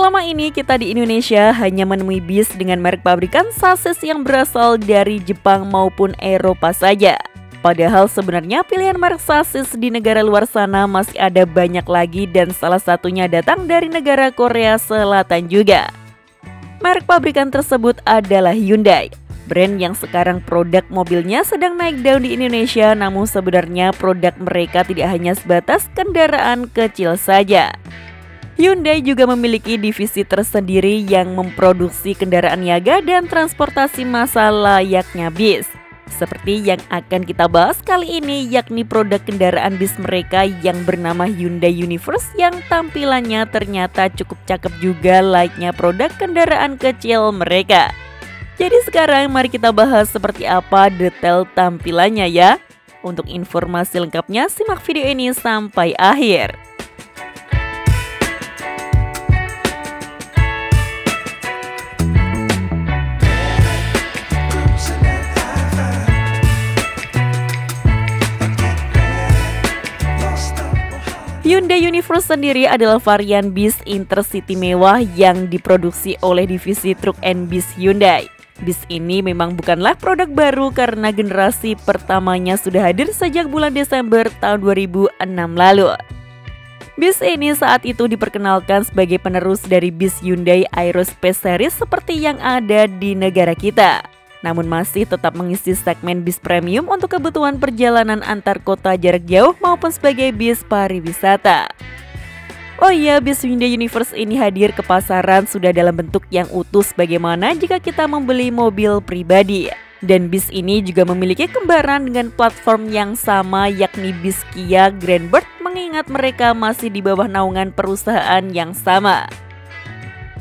Selama ini kita di Indonesia hanya menemui bis dengan merek pabrikan sasis yang berasal dari Jepang maupun Eropa saja. Padahal sebenarnya pilihan merek sasis di negara luar sana masih ada banyak lagi dan salah satunya datang dari negara Korea Selatan juga. Merek pabrikan tersebut adalah Hyundai. Brand yang sekarang produk mobilnya sedang naik daun di Indonesia, namun sebenarnya produk mereka tidak hanya sebatas kendaraan kecil saja. Hyundai juga memiliki divisi tersendiri yang memproduksi kendaraan niaga dan transportasi massal layaknya bis. Seperti yang akan kita bahas kali ini, yakni produk kendaraan bis mereka yang bernama Hyundai Universe yang tampilannya ternyata cukup cakep juga layaknya produk kendaraan kecil mereka. Jadi sekarang mari kita bahas seperti apa detail tampilannya ya. Untuk informasi lengkapnya simak video ini sampai akhir. Hyundai Universe sendiri adalah varian bis intercity mewah yang diproduksi oleh divisi truk and bis Hyundai. Bis ini memang bukanlah produk baru karena generasi pertamanya sudah hadir sejak bulan Desember tahun 2006 lalu. Bis ini saat itu diperkenalkan sebagai penerus dari bis Hyundai Aerospace Series seperti yang ada di negara kita. Namun masih tetap mengisi segmen bis premium untuk kebutuhan perjalanan antar kota jarak jauh maupun sebagai bis pariwisata. Oh iya, bis Hyundai Universe ini hadir ke pasaran sudah dalam bentuk yang utuh sebagaimana jika kita membeli mobil pribadi. Dan bis ini juga memiliki kembaran dengan platform yang sama yakni bis Kia Grandbird mengingat mereka masih di bawah naungan perusahaan yang sama.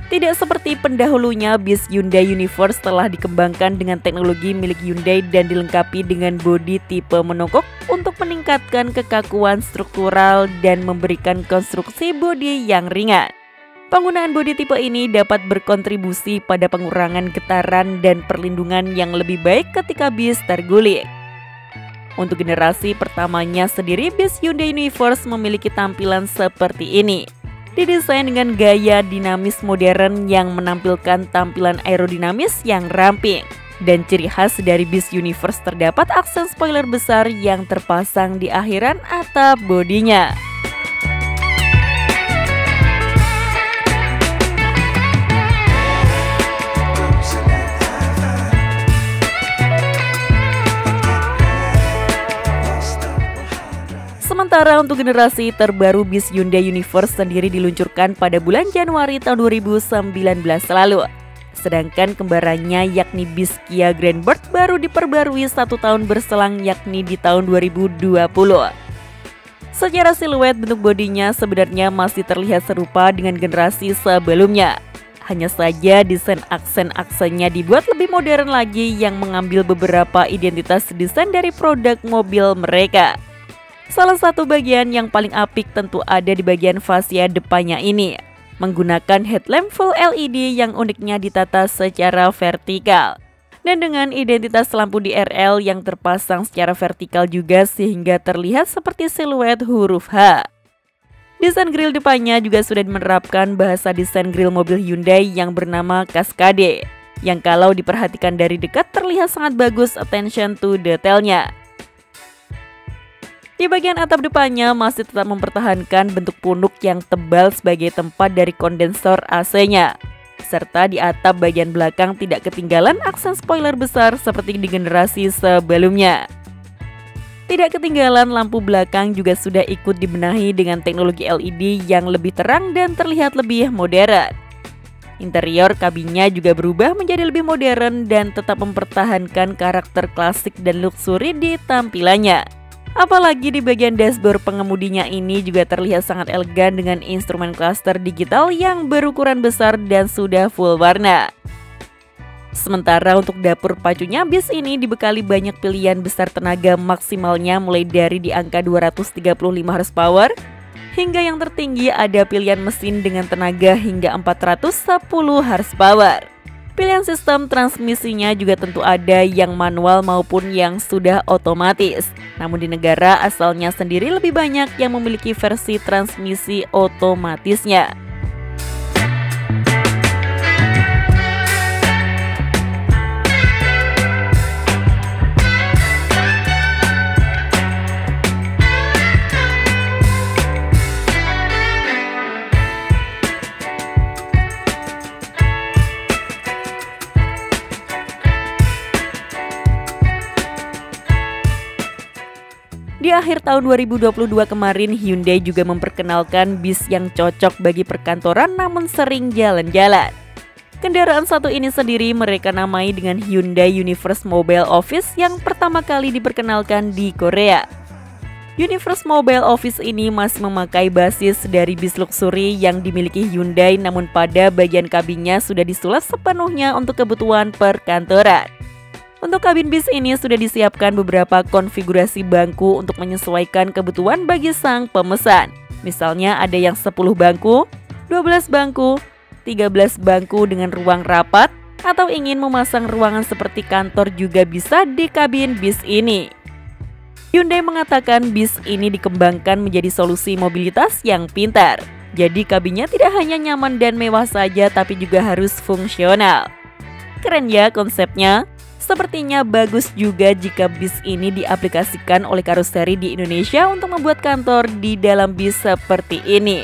Tidak seperti pendahulunya, bis Hyundai Universe telah dikembangkan dengan teknologi milik Hyundai dan dilengkapi dengan bodi tipe monokok untuk meningkatkan kekakuan struktural dan memberikan konstruksi bodi yang ringan. Penggunaan bodi tipe ini dapat berkontribusi pada pengurangan getaran dan perlindungan yang lebih baik ketika bis terguling. Untuk generasi pertamanya sendiri, bis Hyundai Universe memiliki tampilan seperti ini. Didesain dengan gaya dinamis modern yang menampilkan tampilan aerodinamis yang ramping. Dan ciri khas dari bis Universe terdapat aksen spoiler besar yang terpasang di akhiran atap bodinya. Sementara untuk generasi terbaru bis Hyundai Universe sendiri diluncurkan pada bulan Januari tahun 2019 lalu. Sedangkan kembarannya yakni bis Kia Grandbird baru diperbarui 1 tahun berselang yakni di tahun 2020. Secara siluet bentuk bodinya sebenarnya masih terlihat serupa dengan generasi sebelumnya. Hanya saja desain aksen-aksennya dibuat lebih modern lagi yang mengambil beberapa identitas desain dari produk mobil mereka. Salah satu bagian yang paling apik tentu ada di bagian fascia depannya ini, menggunakan headlamp full LED yang uniknya ditata secara vertikal. Dan dengan identitas lampu DRL yang terpasang secara vertikal juga sehingga terlihat seperti siluet huruf H. Desain grill depannya juga sudah menerapkan bahasa desain grill mobil Hyundai yang bernama Cascade, yang kalau diperhatikan dari dekat terlihat sangat bagus attention to detailnya. Di bagian atap depannya masih tetap mempertahankan bentuk punuk yang tebal sebagai tempat dari kondensor AC-nya. Serta di atap bagian belakang tidak ketinggalan aksen spoiler besar seperti di generasi sebelumnya. Tidak ketinggalan lampu belakang juga sudah ikut dibenahi dengan teknologi LED yang lebih terang dan terlihat lebih modern. Interior kabinnya juga berubah menjadi lebih modern dan tetap mempertahankan karakter klasik dan luksuri di tampilannya. Apalagi di bagian dashboard pengemudinya ini juga terlihat sangat elegan dengan instrumen cluster digital yang berukuran besar dan sudah full warna. Sementara untuk dapur pacunya, bis ini dibekali banyak pilihan besar tenaga maksimalnya mulai dari di angka 235 horsepower hingga yang tertinggi ada pilihan mesin dengan tenaga hingga 410 horsepower. Pilihan sistem transmisinya juga tentu ada yang manual maupun yang sudah otomatis. Namun di negara asalnya sendiri lebih banyak yang memiliki versi transmisi otomatisnya. akhir tahun 2022 kemarin, Hyundai juga memperkenalkan bis yang cocok bagi perkantoran namun sering jalan-jalan. Kendaraan satu ini sendiri mereka namai dengan Hyundai Universe Mobile Office yang pertama kali diperkenalkan di Korea. Universe Mobile Office ini masih memakai basis dari bis luxury yang dimiliki Hyundai, namun pada bagian kabinnya sudah disulat sepenuhnya untuk kebutuhan perkantoran. Untuk kabin bis ini sudah disiapkan beberapa konfigurasi bangku untuk menyesuaikan kebutuhan bagi sang pemesan. Misalnya ada yang 10 bangku, 12 bangku, 13 bangku dengan ruang rapat, atau ingin memasang ruangan seperti kantor juga bisa di kabin bis ini. Hyundai mengatakan bis ini dikembangkan menjadi solusi mobilitas yang pintar. Jadi kabinnya tidak hanya nyaman dan mewah saja tapi juga harus fungsional. Keren ya konsepnya? Sepertinya bagus juga jika bis ini diaplikasikan oleh karoseri di Indonesia untuk membuat kantor di dalam bis seperti ini.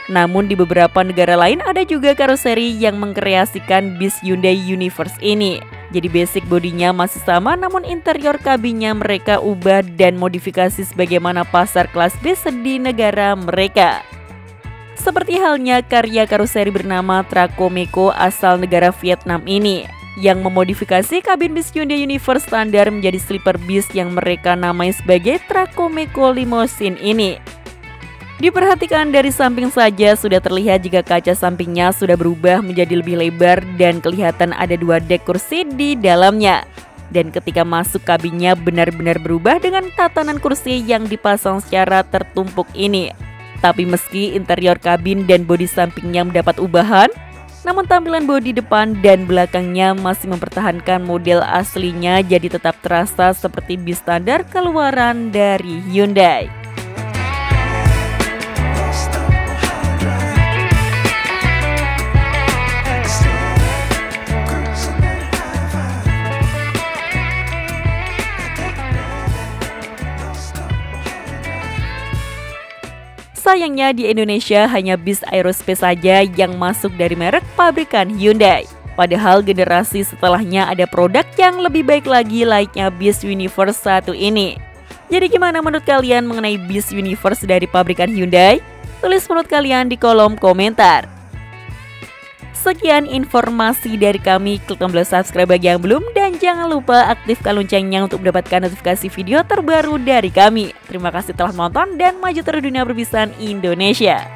Namun di beberapa negara lain ada juga karoseri yang mengkreasikan bis Hyundai Universe ini. Jadi basic bodinya masih sama namun interior kabinnya mereka ubah dan modifikasi sebagaimana pasar kelas bis di negara mereka. Seperti halnya karya karoseri bernama Tracomeco asal negara Vietnam ini, yang memodifikasi kabin bis Hyundai Universe standar menjadi sleeper bis yang mereka namai sebagai Tracomeco Limousine ini. Diperhatikan dari samping saja sudah terlihat jika kaca sampingnya sudah berubah menjadi lebih lebar dan kelihatan ada 2 dek kursi di dalamnya. Dan ketika masuk kabinnya benar-benar berubah dengan tatanan kursi yang dipasang secara tertumpuk ini. Tapi meski interior kabin dan bodi sampingnya mendapat ubahan, namun tampilan bodi depan dan belakangnya masih mempertahankan model aslinya, jadi tetap terasa seperti bis standar keluaran dari Hyundai. Sayangnya di Indonesia hanya bis aerospace saja yang masuk dari merek pabrikan Hyundai. Padahal generasi setelahnya ada produk yang lebih baik lagi layaknya bis Universe 1 ini. Jadi gimana menurut kalian mengenai bis Universe dari pabrikan Hyundai? Tulis menurut kalian di kolom komentar. Sekian informasi dari kami, klik tombol subscribe bagi yang belum dan jangan lupa aktifkan loncengnya untuk mendapatkan notifikasi video terbaru dari kami. Terima kasih telah menonton dan maju terus dunia perbisan Indonesia.